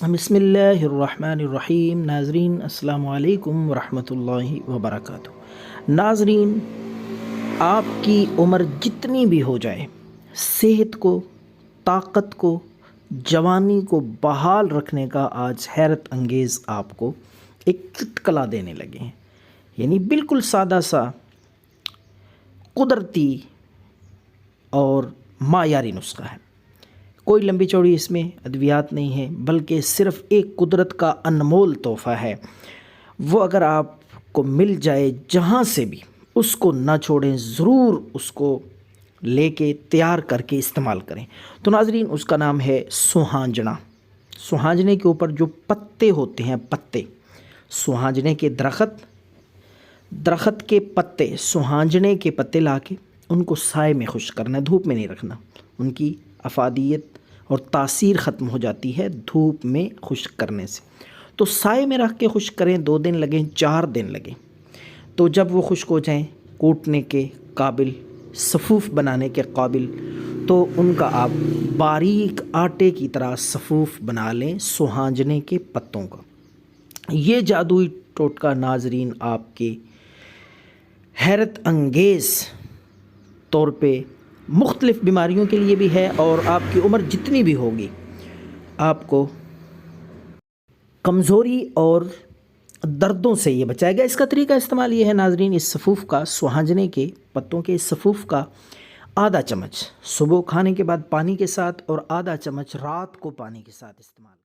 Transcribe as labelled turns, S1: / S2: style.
S1: بسم اللہ الرحمن الرحیم۔ ناظرین السلام علیکم ورحمۃ اللہ وبرکاتہ۔ ناظرین، آپ کی عمر جتنی بھی ہو جائے، صحت کو، طاقت کو، جوانی کو بحال رکھنے کا آج حیرت انگیز آپ کو ایک چٹکلا دینے لگے ہیں۔ یعنی بالکل سادہ سا قدرتی اور معیاری نسخہ ہے۔ کوئی لمبی چوڑی اس میں ادویات نہیں ہے، بلکہ صرف ایک قدرت کا انمول تحفہ ہے۔ وہ اگر آپ کو مل جائے جہاں سے بھی، اس کو نہ چھوڑیں، ضرور اس کو لے کے تیار کر کے استعمال کریں۔ تو ناظرین، اس کا نام ہے سوہانجنا۔ سوہانجنے کے اوپر جو پتے ہوتے ہیں، پتے سوہانجنے کے درخت کے پتے، سوہانجنے کے پتے لا کے ان کو سائے میں خشک کرنا، دھوپ میں نہیں رکھنا۔ ان کی افادیت اور تاثیر ختم ہو جاتی ہے دھوپ میں خشک کرنے سے۔ تو سائے میں رکھ کے خشک کریں، 2 دن لگیں، 4 دن لگیں۔ تو جب وہ خشک ہو جائیں، کوٹنے کے قابل، صفوف بنانے کے قابل، تو ان کا آپ باریک آٹے کی طرح صفوف بنا لیں سوہانجنے کے پتوں کا۔ یہ جادوئی ٹوٹکا ناظرین آپ کے حیرت انگیز طور پہ مختلف بیماریوں کے لیے بھی ہے، اور آپ کی عمر جتنی بھی ہوگی، آپ کو کمزوری اور دردوں سے یہ بچائے گا۔ اس کا طریقہ استعمال یہ ہے ناظرین، اس صفوف کا، سوہانجنے کے پتوں کے اس صفوف کا آدھا چمچ صبح کھانے کے بعد پانی کے ساتھ، اور آدھا چمچ رات کو پانی کے ساتھ استعمال